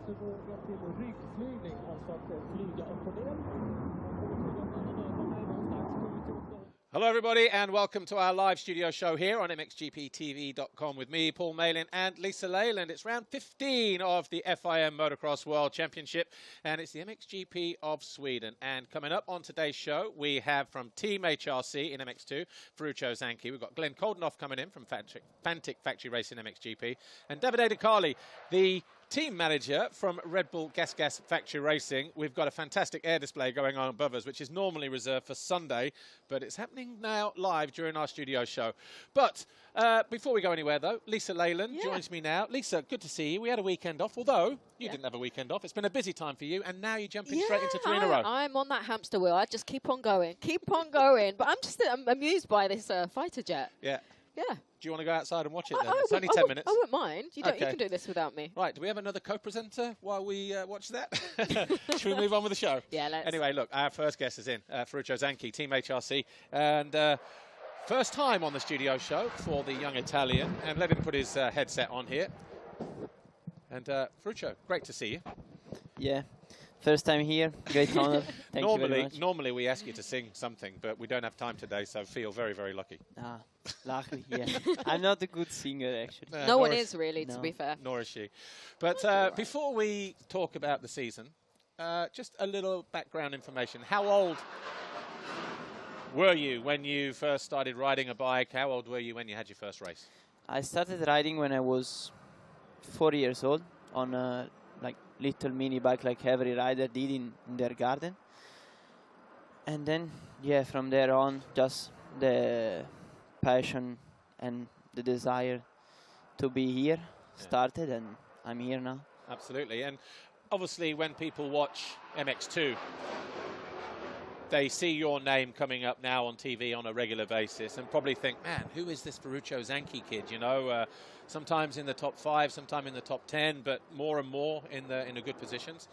förmåga till ryggflygning, alltså att flyga upp på del. Hello everybody and welcome to our live studio show here on MXGPTV.com with me, Paul Malin, and Lisa Leyland. It's round 15 of the FIM Motocross World Championship and it's the MXGP of Sweden. And coming up on today's show, we have from Team HRC in MX2, Ferruccio Zanchi. We've got Glenn Coldenhoff coming in from Fantic Factory Racing MXGP, and Davide De Carli, the team manager from Red Bull Gas Factory Racing. We've got a fantastic air display going on above us, which is normally reserved for Sunday, but it's happening now live during our studio show. But before we go anywhere, though, Lisa Leyland joins me now. Lisa, good to see you. We had a weekend off, although you didn't have a weekend off. It's been a busy time for you, and now you're jumping straight into 3 in a row. I'm on that hamster wheel. I just keep on going. But I'm amused by this fighter jet. Yeah. Yeah. Do you want to go outside and watch it then? It's only 10 minutes. I wouldn't mind. You can do this without me. Right, do we have another co-presenter while we watch that? Should we move on with the show? Yeah, let's. Anyway, look, our first guest is in, Ferruccio Zanchi, Team HRC, and first time on the studio show for the young Italian, and let him put his headset on here. And Ferruccio, great to see you. Yeah. First time here, great honor. Thank you very much. Normally we ask you to sing something, but we don't have time today, so feel very, very lucky. Ah, lucky, yeah. I'm not a good singer, actually. No one is really, to be fair. Nor is she. But before we talk about the season, just a little background information. How old were you when you first started riding a bike? How old were you when you had your first race? I started riding when I was 4 years old on a little mini bike like every rider did in their garden. And then, yeah, from there on, just the passion and the desire to be here started, and I'm here now. Absolutely. And obviously when people watch MX2, they see your name coming up now on TV on a regular basis and probably think, man, who is this Ferruccio Zanchi kid? You know, sometimes in the top 5, sometimes in the top 10, but more and more in the good positions.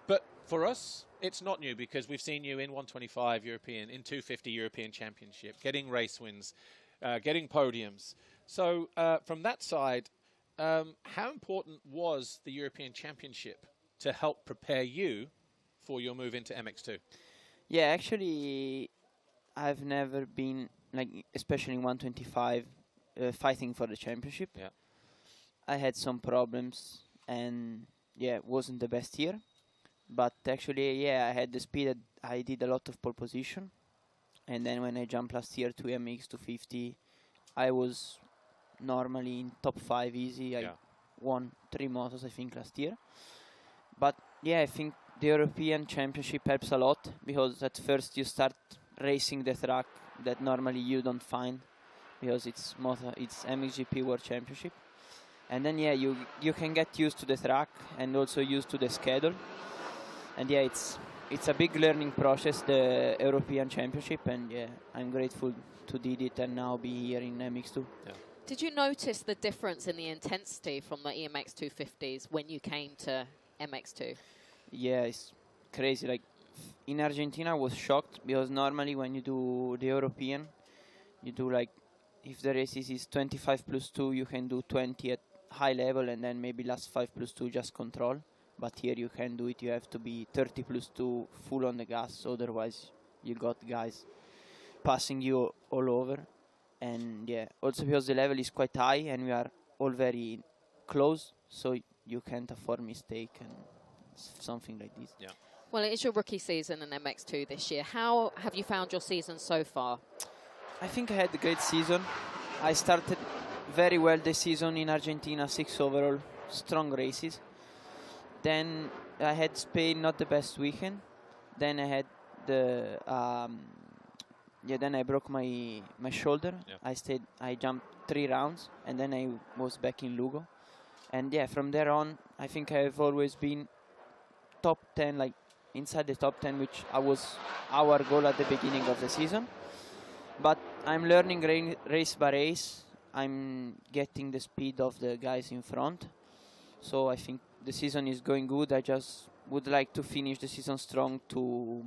But for us, it's not new because we've seen you in 125 European, in 250 European Championship, getting race wins, getting podiums. So from that side, how important was the European Championship to help prepare you for your move into MX2? Yeah, actually, I've never been, especially in 125, fighting for the championship. Yeah. I had some problems, and yeah, it wasn't the best year. But actually, yeah, I had the speed. I did a lot of pole position. And then when I jumped last year to MX 250, I was normally in top 5 easy. I won 3 motos, I think, last year. But yeah, I think the European Championship helps a lot because at first you start racing the track that normally you don't find because it's MXGP World Championship. And then yeah, you can get used to the track and also used to the schedule. And yeah, it's a big learning process, the European Championship, and yeah, I'm grateful to did it and now be here in MX2. Yeah. Did you notice the difference in the intensity from the EMX 250s when you came to MX2? Yeah, it's crazy. Like in Argentina, I was shocked because normally when you do the European, you do if the race is 25 plus 2, you can do 20 at high level and then maybe last 5 plus 2 just control. But here you can do it. You have to be 30 plus 2 full on the gas. Otherwise, you got guys passing you all over. And yeah, also because the level is quite high and we are all very close, so you can't afford mistake and something like this. Yeah. Well, it is your rookie season in MX2 this year. How have you found your season so far? I think I had a great season. I started very well the season in Argentina, 6 overall, strong races. Then I had Spain, not the best weekend. Then I had then I broke my shoulder. Yeah. I jumped 3 rounds and then I was back in Lugo. And yeah, from there on, I think I've always been top 10, inside the top 10, which was our goal at the beginning of the season. But I'm learning race by race. I'm getting the speed of the guys in front. So I think the season is going good. I just would like to finish the season strong to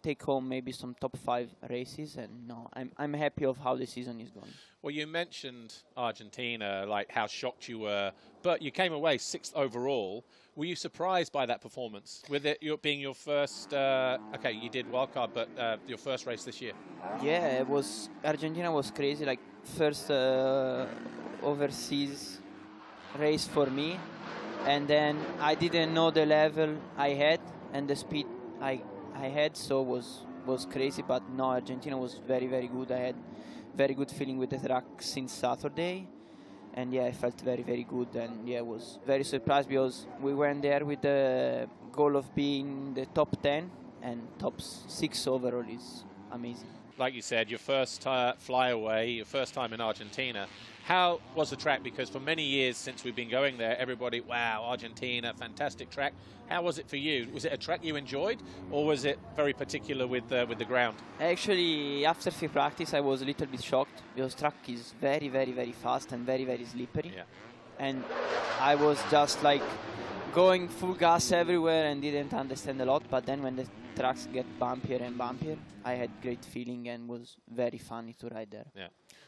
take home maybe some top 5 races, and no, I'm happy of how the season is going. Well, you mentioned Argentina, like how shocked you were, but you came away 6th overall. Were you surprised by that performance? With it being your first, okay, you did wildcard, but your first race this year? Yeah, Argentina was crazy, like first overseas race for me, and then I didn't know the level I had and the speed I had, so was crazy. But no, Argentina was very, very good. I had very good feeling with the track since Saturday, and yeah, I felt very, very good, and yeah, was very surprised because we went there with the goal of being the top 10, and top 6 overall is amazing. Like you said, your first flyaway, your first time in Argentina. How was the track? Because for many years since we've been going there, everybody, wow, Argentina, fantastic track. How was it for you? Was it a track you enjoyed, or was it very particular with the ground? Actually, after free practice, I was a little bit shocked because track is very, very, very fast and very, very slippery. Yeah. And I was just like going full gas everywhere and didn't understand a lot. But then when the tracks get bumpier and bumpier, I had great feeling and was very funny to ride there. Yeah.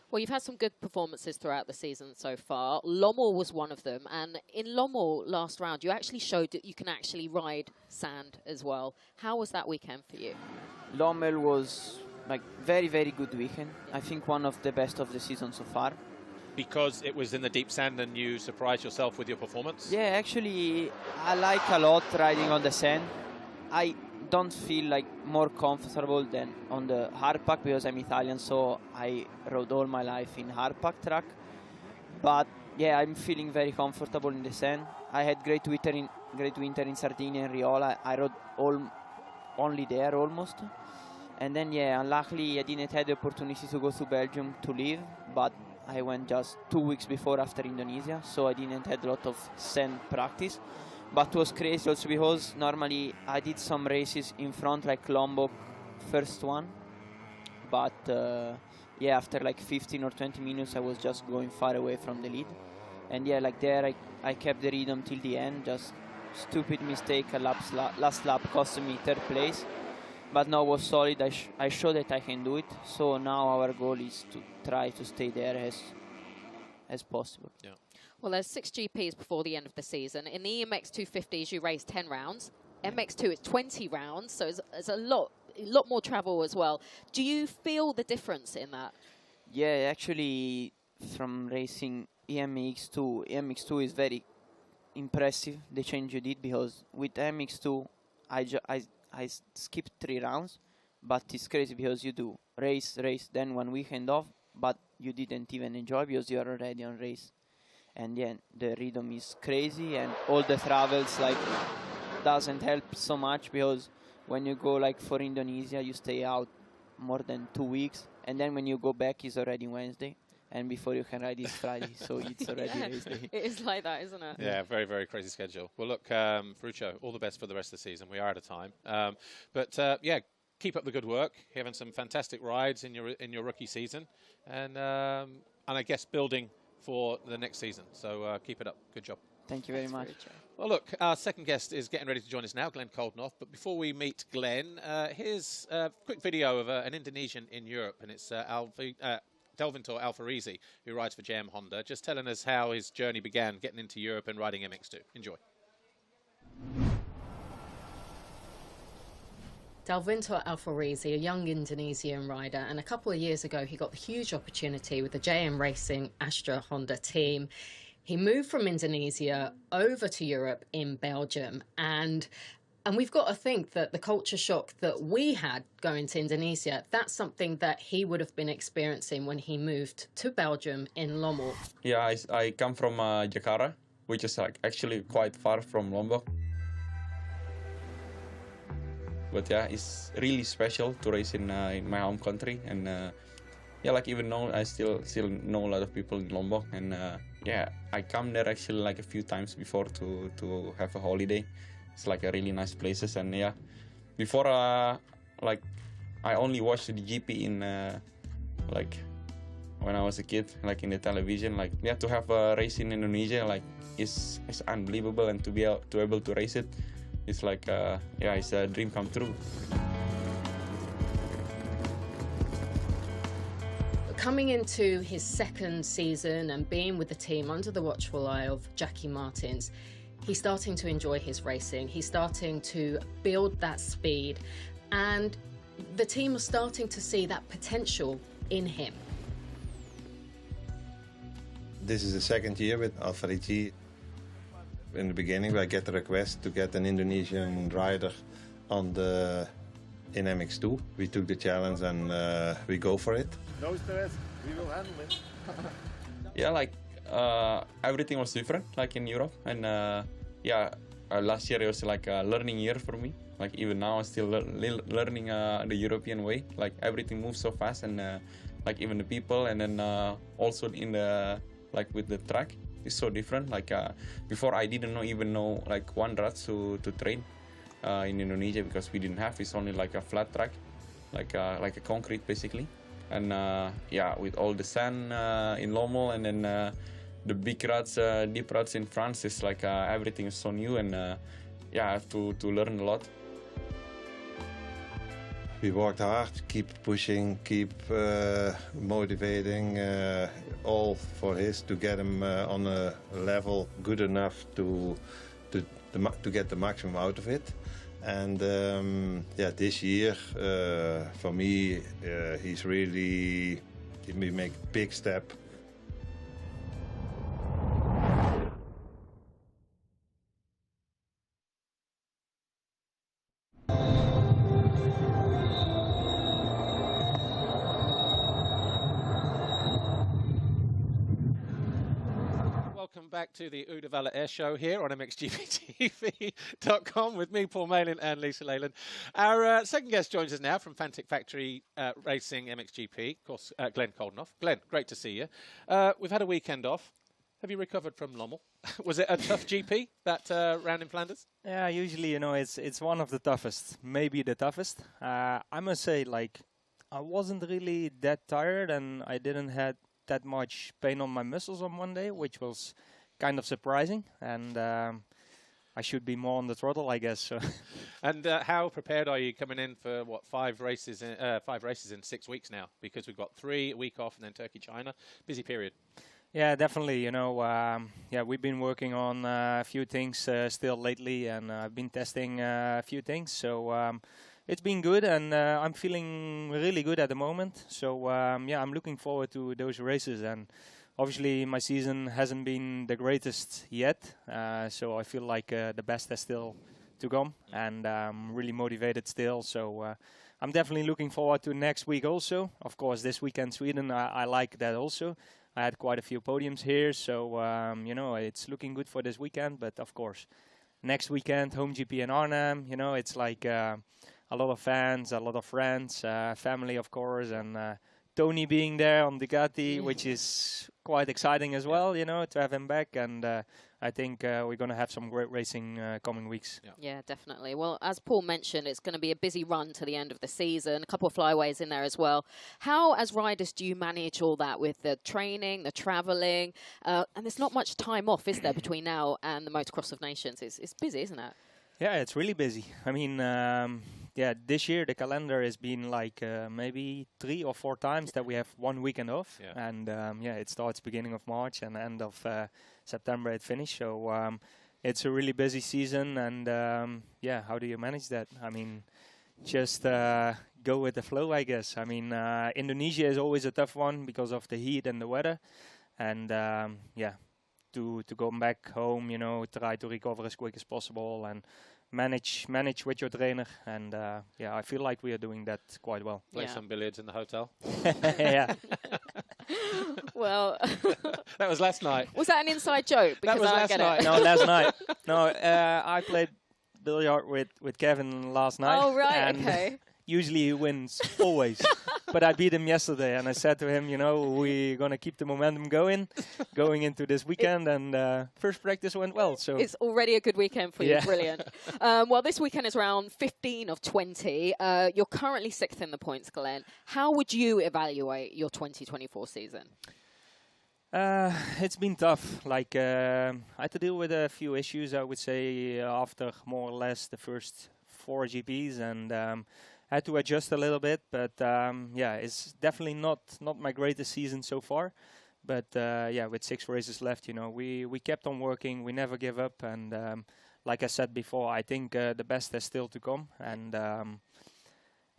Well, you've had some good performances throughout the season so far. Lommel was one of them. And in Lommel last round, you actually showed that you can actually ride sand as well. How was that weekend for you? Lommel was like very, very good weekend. I think one of the best of the season so far. Because it was in the deep sand and you surprised yourself with your performance? Yeah, actually, I like a lot riding on the sand. I don't feel like more comfortable than on the hard pack because I'm Italian, so I rode all my life in hard pack track. But yeah, I'm feeling very comfortable in the sand. I had great winter in Sardinia and Riola. I rode only there almost. And then yeah, unluckily I didn't have the opportunity to go to Belgium to live, but I went just 2 weeks before after Indonesia, so I didn't have a lot of sand practice. But it was crazy also because normally I did some races in front, like Lombok, first one. But yeah, after like 15 or 20 minutes, I was just going far away from the lead. And yeah, like there, I kept the rhythm till the end. Just stupid mistake, last lap cost me 3rd place. But now was solid. I showed that I can do it. So now our goal is to try to stay there as possible. Yeah. Well, there's 6 GPs before the end of the season. In the EMX 250s, you race 10 rounds. MX2, it's 20 rounds, so it's a lot more travel as well. Do you feel the difference in that? Yeah, actually, from racing EMX2 is very impressive, the change you did, because with MX2, I skipped 3 rounds, but it's crazy because you do race, then 1 weekend off, but you didn't even enjoy because you are already on race. And yeah, the rhythm is crazy, and all the travels like doesn't help so much because when you go like for Indonesia, you stay out more than 2 weeks, and then when you go back, it's already Wednesday, and before you can ride it's Friday, so it's already race day. It is like that, isn't it? Yeah, very, very crazy schedule. Well, look, Ferruccio, all the best for the rest of the season. We are out of time, but yeah, keep up the good work. You're having some fantastic rides in your rookie season, and I guess building for the next season. So keep it up. Good job. Thank you very much. Well, look, our second guest is getting ready to join us now, Glenn Coldenhoff. But before we meet Glenn, here's a quick video of an Indonesian in Europe, and it's Delvintor Alfarezi, who rides for JM Honda, just telling us how his journey began getting into Europe and riding MX2. Enjoy. Delvintor Alfarezi, a young Indonesian rider, and a couple of years ago he got the huge opportunity with the JM Racing Astra Honda team. He moved from Indonesia over to Europe in Belgium, and we've got to think that the culture shock that we had going to Indonesia, that's something that he would have been experiencing when he moved to Belgium in Lommel. Yeah, I come from Jakarta, which is like actually quite far from Lombok. But yeah, it's really special to race in my home country, and yeah, like even though I still know a lot of people in Lombok, and yeah, I come there actually like a few times before to have a holiday. It's like a really nice places, and yeah, before like I only watched the GP in like when I was a kid, like in the television. Like yeah, to have a race in Indonesia like is unbelievable, and to be able to race it. It's like, yeah, it's a dream come true. coming into his second season and being with the team under the watchful eye of Jackie Martins, he's starting to enjoy his racing. He's starting to build that speed, and the team are starting to see that potential in him. This is the second year with Alfarezi. In the beginning, I get the request to get an Indonesian rider in MX2. We took the challenge and we go for it. No stress, we will handle it. Yeah, like everything was different, like in Europe, and last year it was like a learning year for me. Like even now, I'm still learning the European way. Like everything moves so fast, and like even the people, and then also in the with the track, it's so different. Like before, I didn't even know like one route to train in Indonesia, because we didn't have. It's only like a flat track, like a concrete basically. And with all the sand in Lommel, and then the big routes, deep routes in France, is like everything is so new, and I have to learn a lot. We worked hard, keep pushing, keep motivating, all for to get him on a level good enough to get the maximum out of it. And this year, for me, he's really make a big step. Welcome back to the Uddevalla Air Show here on MXGPTV.com with me, Paul Malin, and Lisa Leyland. Our second guest joins us now from Fantic Factory Racing MXGP, of course, Glenn Coldenhoff. Glenn, great to see you. We've had a weekend off. Have you recovered from Lommel? Was it a tough GP, that round in Flanders? Yeah, usually, you know, it's one of the toughest, maybe the toughest. I must say, like, I wasn't really that tired, and I didn't have that much pain on my muscles on Monday, which was kind of surprising, and I should be more on the throttle, I guess. So. And how prepared are you coming in for what, 5 races in 6 weeks now? Because we've got 3 a week off, and then Turkey, China, busy period. Yeah, definitely. You know, we've been working on a few things still lately, and I've been testing a few things. So it's been good, and I'm feeling really good at the moment. So I'm looking forward to those races. And obviously, my season hasn't been the greatest yet, so I feel like the best is still to come, and I'm really motivated still. So I'm definitely looking forward to next week also. Of course, this weekend Sweden, I like that also. I had quite a few podiums here, so you know, it's looking good for this weekend. But of course, next weekend, home GP in Arnhem, you know, it's like a lot of fans, a lot of friends, family, of course, and Tony being there on Ducati, which is quite exciting as well, you know, to have him back. And I think we're going to have some great racing coming weeks. Yeah, definitely. Well, as Paul mentioned, it's going to be a busy run to the end of the season, a couple of flyways in there as well. How, as riders, do you manage all that with the training, the travelling? And there's not much time off, is there, between now and the Motocross of Nations? It's busy, isn't it? Yeah, it's really busy. I mean, this year the calendar has been like maybe 3 or 4 times that we have 1 weekend off. Yeah. And it starts beginning of March and end of September it finishes. So it's a really busy season, and how do you manage that? I mean, just go with the flow, I guess. I mean, Indonesia is always a tough one because of the heat and the weather. And to go back home, you know, try to recover as quick as possible and manage with your trainer. And I feel like we are doing that quite well. Play some billiards in the hotel. Yeah. Well, that was last night. Was that an inside joke? Because that was last night. No, last night. No, I played billiard with Kevin last night. Oh, right, okay. Usually he wins, always. But I beat him yesterday, and I said to him, you know, we're going to keep the momentum going into this weekend, and first practice went well. So it's already a good weekend for you. Yeah. Brilliant. Well, this weekend is round 15 of 20. You're currently 6th in the points, Glenn. How would you evaluate your 2024 season? It's been tough. Like I had to deal with a few issues, I would say, after more or less the first 4 GPs, and had to adjust a little bit, but yeah, it's definitely not my greatest season so far. But yeah, with 6 races left, you know, we kept on working. We never give up, and like I said before, I think the best is still to come, and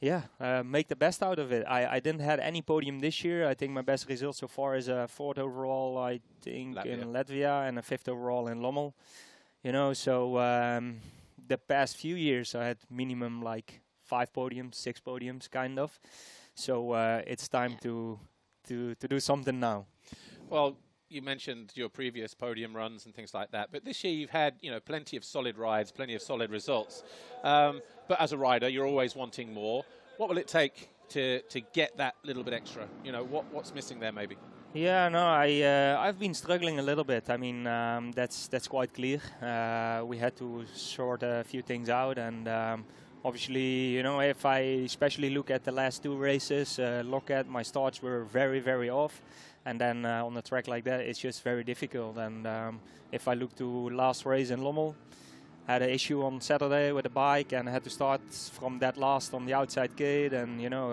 yeah, make the best out of it. I didn't have any podium this year. I think my best result so far is a 4th overall, I think, in Latvia, and a 5th overall in Lommel. You know, so the past few years I had minimum like 5 podiums, 6 podiums, kind of. So it's time to do something now. Well, you mentioned your previous podium runs and things like that, but this year you've had, you know, plenty of solid rides, plenty of solid results. But as a rider, you're always wanting more. What will it take to get that little bit extra? You know, what's missing there maybe? Yeah, no, I've been struggling a little bit. I mean, that's quite clear. We had to sort a few things out, and obviously, you know, if I especially look at the last 2 races, look at my starts were very, very off. And then on a track like that, it's just very difficult. And if I look to last race in Lommel, I had an issue on Saturday with the bike, and I had to start from that last on the outside gate. And you know,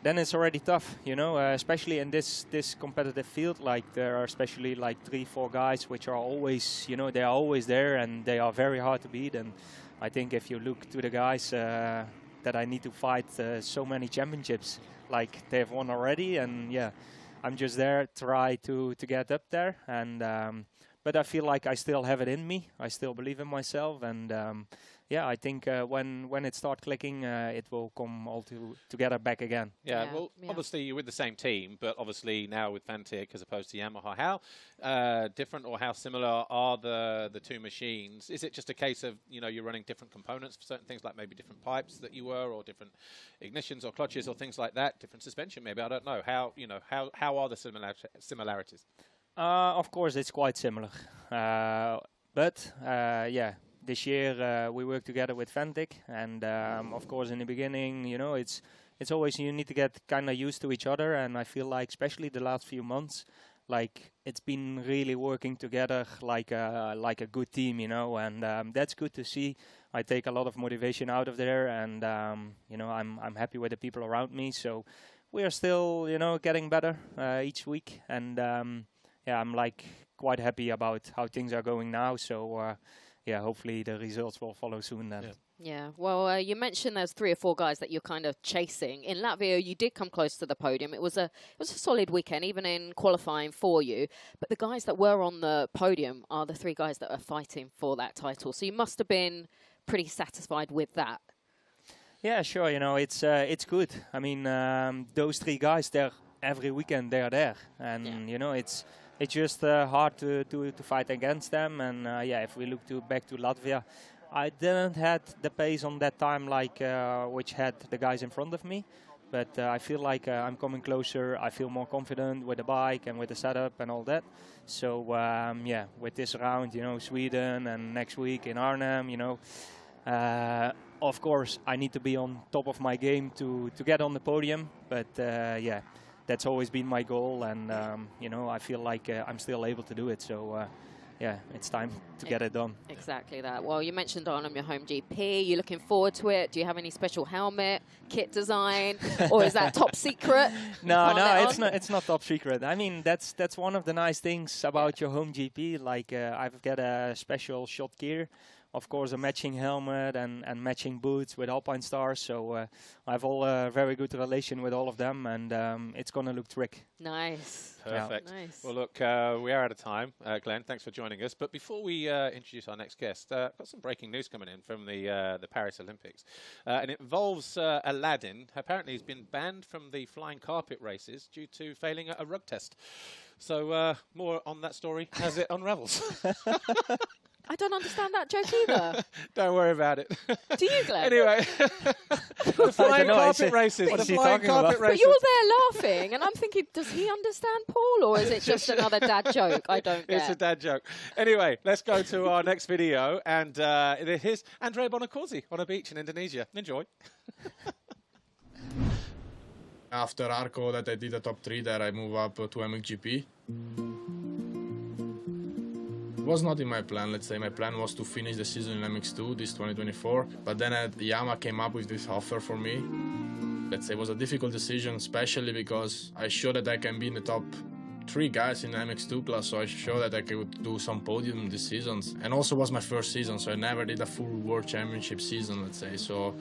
then it's already tough. You know, especially in this competitive field. Like there are especially like 3-4 guys which are always, you know, they are always there, and they are very hard to beat. And I think if you look to the guys that I need to fight so many championships, like they've won already, and yeah. I'm just there, try to get up there, and but I feel like I still have it in me. I still believe in myself, and yeah, I think when it starts clicking, it will come all together back again. Yeah, well, obviously you're with the same team, but obviously now with Fantic as opposed to Yamaha, how different or how similar are the 2 machines? Is it just a case of, you know, you're running different components for certain things, like maybe different pipes that you were, or different ignitions or clutches or things like that, different suspension maybe? I don't know. How, you know, how are the similarities? Of course, it's quite similar, but yeah. This year we work together with Fantic, and of course in the beginning, you know, it's always, you need to get kind of used to each other, and I feel like especially the last few months, like it's been really working together like a good team, you know, and that's good to see. I take a lot of motivation out of there, and you know, I'm happy with the people around me. So we are still, you know, getting better each week, and yeah, I'm like quite happy about how things are going now. So. Yeah, hopefully the results will follow soon then. Yeah, well, you mentioned there's 3 or 4 guys that you're kind of chasing. In Latvia, you did come close to the podium. It was a solid weekend, even in qualifying for you. But the guys that were on the podium are the 3 guys that are fighting for that title. So you must have been pretty satisfied with that. Yeah, sure. You know, it's good. I mean, those 3 guys, they're every weekend they are there, and you know, it's just hard to fight against them. And yeah, if we look back to Latvia, I didn't had the pace on that time like which had the guys in front of me. But I feel like I'm coming closer. I feel more confident with the bike and with the setup and all that. So yeah, with this round, you know, Sweden, and next week in Arnhem, you know, of course I need to be on top of my game to get on the podium. But yeah. That's always been my goal, and you know, I feel like I'm still able to do it. So yeah, it's time to get it done. Exactly that. Well, you mentioned Arnhem, your home GP. You're looking forward to it. Do you have any special helmet, kit design, or is that top secret? No, it's not top secret. I mean, that's one of the nice things about your home GP. Like I've got a special shot gear. Of course, a matching helmet and matching boots with Alpine Stars. So I have a very good relation with all of them, and it's going to look trick. Nice. Perfect. Yeah. Nice. Well, look, we are out of time. Glenn, thanks for joining us. But before we introduce our next guest, got some breaking news coming in from the Paris Olympics. And it involves Aladdin. Apparently, he's been banned from the flying carpet races due to failing a rug test. So more on that story as it unravels. I don't understand that joke either. Don't worry about it. Do you, Glenn? Anyway, the flying carpet races. What is he talking about? But you're there laughing, and I'm thinking, does he understand Paul, or is it just another dad joke? I don't get. It's a dad joke. Anyway, let's go to our next video, and here's Andrea Bonacorsi on a beach in Indonesia. Enjoy. After Arco that I did a top 3 there, I move up to MXGP. was not in my plan, let's say. My plan was to finish the season in MX2, this 2024. But then Yamaha came up with this offer for me. Let's say it was a difficult decision, especially because I showed that I can be in the top 3 guys in the MX2 class, so I showed that I could do some podium this season. And also was my first season, so I never did a full World Championship season, let's say. So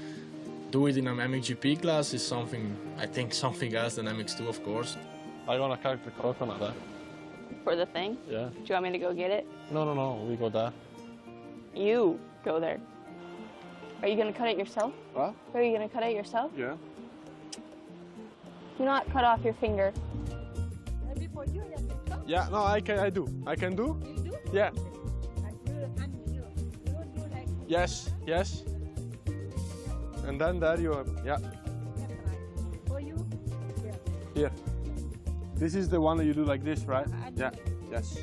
do it in an MXGP class is something, I think, something else than MX2, of course. I'm gonna cut the coconut there. For the thing? Yeah. Do you want me to go get it? No, we go there. You go there. Are you gonna cut it yourself? What? Are you gonna cut it yourself? Yeah. Do not cut off your finger. Yeah, no, I do. I can do? You do? Yeah. Yes, yes. And then there you have, yeah. For you? Here. This is the one that you do like this, right? Yeah, yes.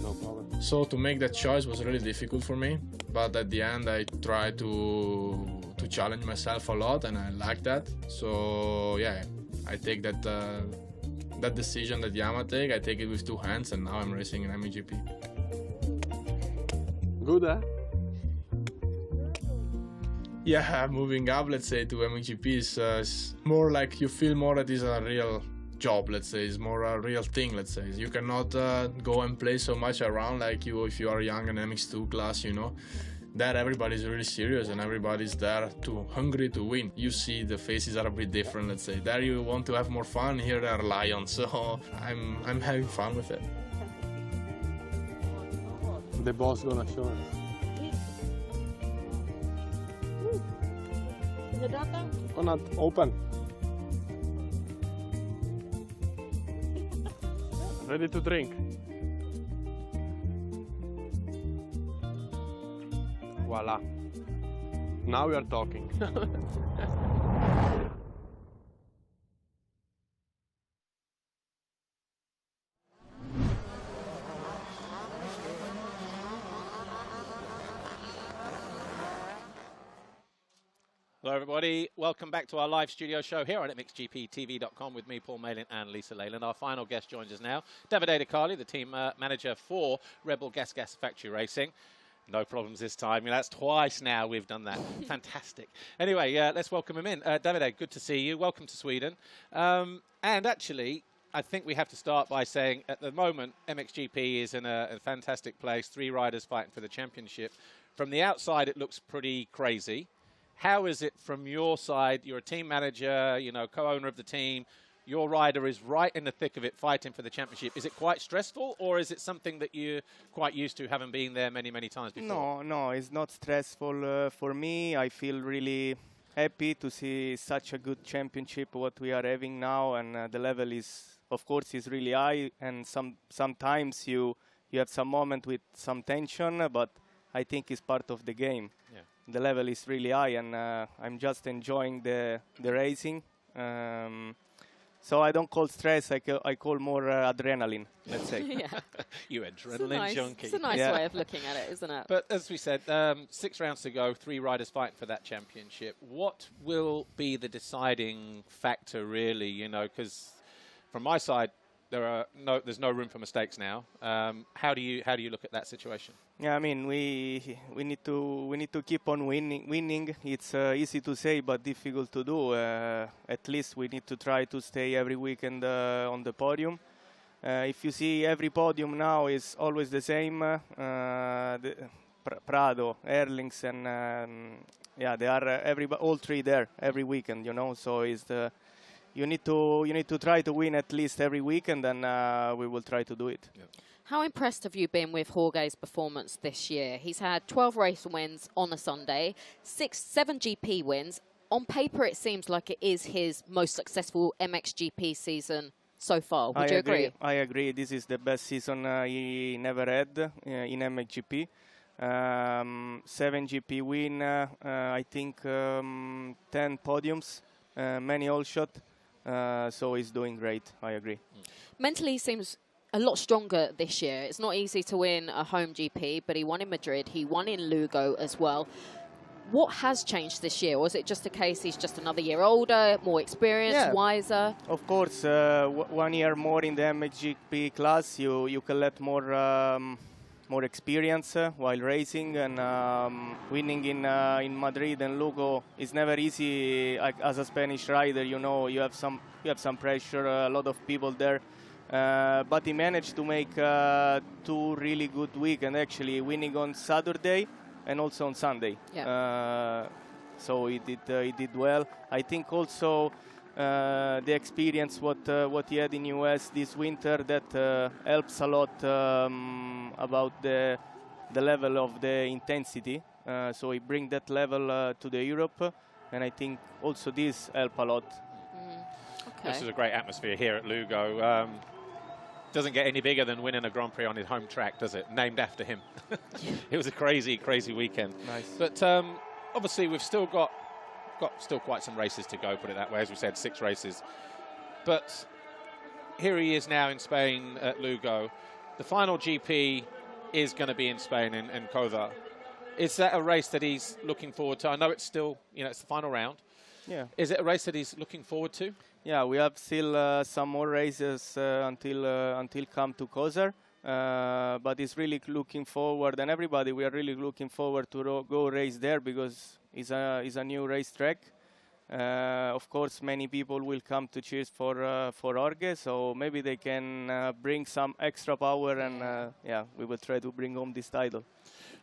No problem. So to make that choice was really difficult for me, but at the end I tried to challenge myself a lot, and I like that. So yeah, I take that that decision that Yamaha I take it with 2 hands, and now I'm racing in MXGP. Good, eh? Yeah, moving up, let's say, to MXGP is more like you feel more that it's a real job, let's say. It's more a real thing, let's say. You cannot go and play so much around like you if you are young in MX2 class, you know. There everybody's really serious and everybody's there hungry to win. You see the faces are a bit different, let's say. There you want to have more fun, here they are lions, so I'm having fun with it. The boss gonna show us. Coconut, open. Ready to drink. Voila. Now we are talking. Hello everybody, welcome back to our live studio show here on MXGPTV.com with me, Paul Malin, and Lisa Leyland. Our final guest joins us now, Davide De Carli, the team manager for Rebel Gas Factory Racing. No problems this time. That's twice now we've done that. Fantastic. Anyway, let's welcome him in. Davide, good to see you. Welcome to Sweden. And actually, I think we have to start by saying at the moment, MXGP is in a fantastic place. 3 riders fighting for the championship. From the outside, it looks pretty crazy. How is it from your side? You're a team manager, you know, co-owner of the team. Your rider is right in the thick of it, fighting for the championship. Is it quite stressful, or is it something that you're quite used to, having been there many, many times before? No, it's not stressful for me. I feel really happy to see such a good championship, what we are having now, and the level is, of course, is really high. And sometimes you have some moment with some tension, but I think it's part of the game. Yeah. The level is really high, and I'm just enjoying the racing. So I don't call stress, I call more adrenaline, let's say. Yeah. You adrenaline junkie. It's a nice way of looking at it, isn't it? But as we said, 6 rounds to go, 3 riders fighting for that championship. What will be the deciding factor, really? You know, because from my side, there's no room for mistakes now. How do you look at that situation? Yeah, I mean, we need to keep on winning. It's easy to say, but difficult to do. At least we need to try to stay every weekend on the podium. If you see, every podium now is always the same. Prado, Erlings, and yeah, they are all 3 there every weekend. You know, so it's the you need to try to win at least every week, and then we will try to do it. Yeah. How impressed have you been with Jorge's performance this year? He's had 12 race wins on a Sunday, 7 GP wins. On paper, it seems like it is his most successful MXGP season so far. Would you agree? I agree. This is the best season he never had in MXGP. 7 GP win, I think 10 podiums, many all shot. So he's doing great. I agree. Mentally, he seems a lot stronger this year. It's not easy to win a home GP, but he won in Madrid. He won in Lugo as well. What has changed this year? Was it just a case he's just another year older, more experienced, wiser? Of course, 1 year more in the MXGP class, you collect more more experience while racing, and winning in Madrid and Lugo is never easy. As a Spanish rider, you know, you have some pressure, a lot of people there. But he managed to make 2 really good weekends, actually, winning on Saturday and also on Sunday. Yeah. So he did well. I think also the experience what he had in US this winter, that helps a lot about the level of the intensity. So he bring that level to the Europe, and I think also this help a lot. Okay. This is a great atmosphere here at Lugo. Doesn't get any bigger than winning a Grand Prix on his home track, does it? Named after him. It was a crazy, crazy weekend. Nice. But obviously we've still got quite some races to go, put it that way. As we said, 6 races. But here he is now in Spain at Lugo. The final GP is going to be in Spain in Kovar. Is that a race that he's looking forward to? I know it's still, you know, it's the final round. Yeah. Is it a race that he's looking forward to? Yeah, we have still some more races until come to Kovar, but he's really looking forward, and everybody, we are really looking forward to go race there, because it's a new racetrack. Of course, many people will come to cheers for Jorge, so maybe they can bring some extra power, and yeah, we will try to bring home this title.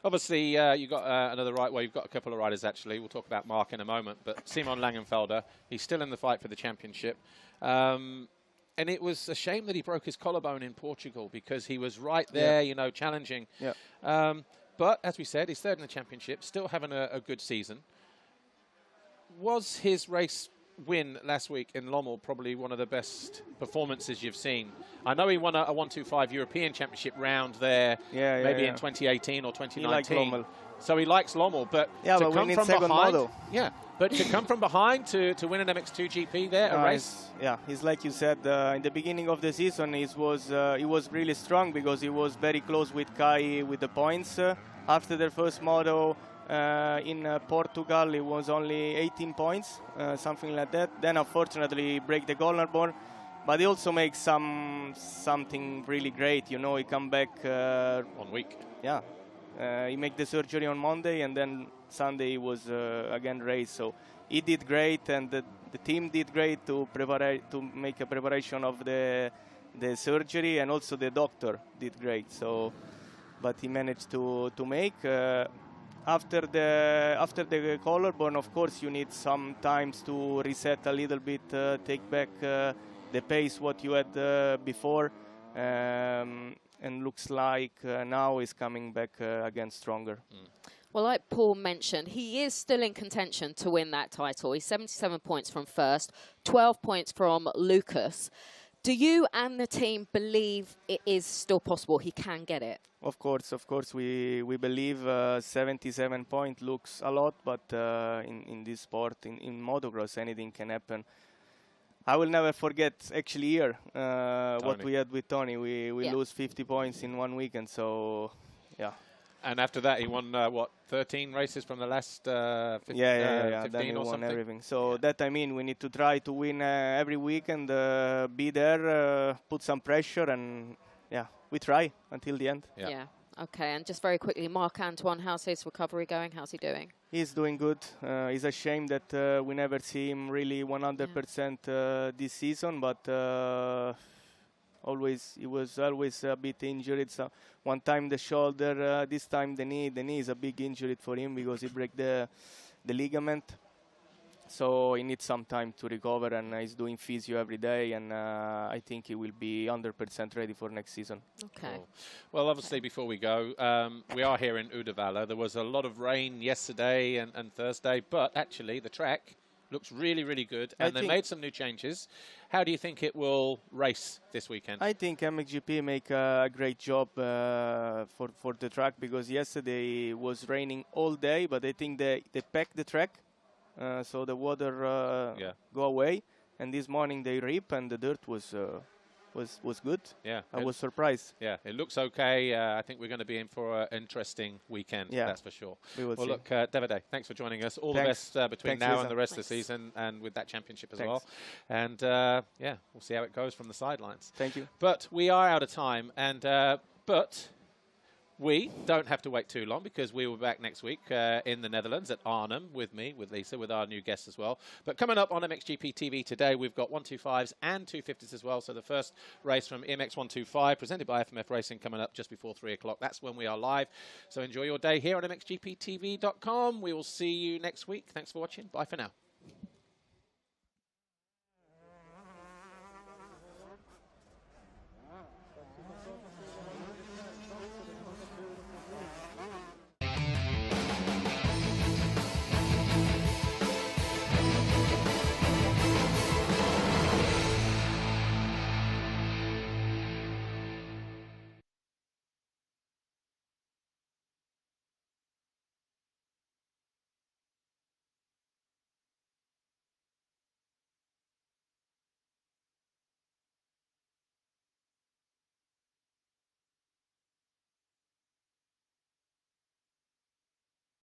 Obviously, you've got another right. Well, you've got a couple of riders, actually. We'll talk about Mark in a moment. But Simon Langenfelder, he's still in the fight for the championship. And it was a shame that he broke his collarbone in Portugal, because he was right there, you know, challenging. Yeah. But, as we said, he's third in the championship, still having a good season. Was his race win last week in Lommel probably one of the best performances you've seen? I know he won a 125 European Championship round there, maybe in 2018 or 2019. He likes Lommel. So he likes Lommel, but yeah, to but come we need from second behind, model. yeah, but to come from behind to win an MX2 GP there, a race. He's like you said in the beginning of the season. He was really strong, because he was very close with Kai with the points. After their first model in Portugal, it was only 18 points, something like that. Then unfortunately he break the collarbone, but he also makes something really great. You know, he come back 1 week. Yeah. He made the surgery on Monday, and then Sunday he was again race. So he did great, and the team did great to make a preparation of the surgery, and also the doctor did great. So, but he managed to make. After the collarbone, of course, you need some times to reset a little bit, take back the pace what you had before. And looks like now is coming back again stronger. Well, like Paul mentioned, he is still in contention to win that title. He's 77 points from first, 12 points from Lucas. Do you and the team believe it is still possible he can get it? Of course, we believe 77 points looks a lot, but in this sport, in motocross, anything can happen. I will never forget, actually, here, what we had with Tony. We lose 50 points in 1 weekend, so, yeah. And after that, he won, 13 races from the last 15 then he or won something? everything. So that, I mean, we need to try to win every weekend, be there, put some pressure, and, yeah, we try until the end. Yeah. Okay, and just very quickly, Marc-Antoine, how's his recovery going? How's he doing? He's doing good. It's a shame that we never see him really 100% this season, but he was always a bit injured. So one time the shoulder, this time the knee. The knee is a big injury for him, because he broke the ligament. So he needs some time to recover, and he's doing physio every day, and I think he will be 100% ready for next season. Okay. Cool. Well, obviously, before we go, we are here in Uddevalla. There was a lot of rain yesterday and Thursday, but actually the track looks really, really good, and they made some new changes. How do you think it will race this weekend? I think MXGP make a great job for the track, because yesterday was raining all day, but I think they packed the track. So the water go away, and this morning they rip, and the dirt was good. Yeah, I was surprised. Yeah, it looks okay. I think we're going to be in for an interesting weekend. Yeah, that's for sure. We will see. Look, Davide, thanks for joining us. All the best between now and the rest of the season, and with that championship as well. And yeah, we'll see how it goes from the sidelines. Thank you. But we are out of time, and but we don't have to wait too long because we will be back next week in the Netherlands at Arnhem with me, with Lisa, with our new guests as well. But coming up on MXGP TV today, we've got 125s and 250s as well. So the first race from MX 125, presented by FMF Racing, coming up just before 3 o'clock. That's when we are live. So enjoy your day here on MXGPTV.com. We will see you next week. Thanks for watching. Bye for now.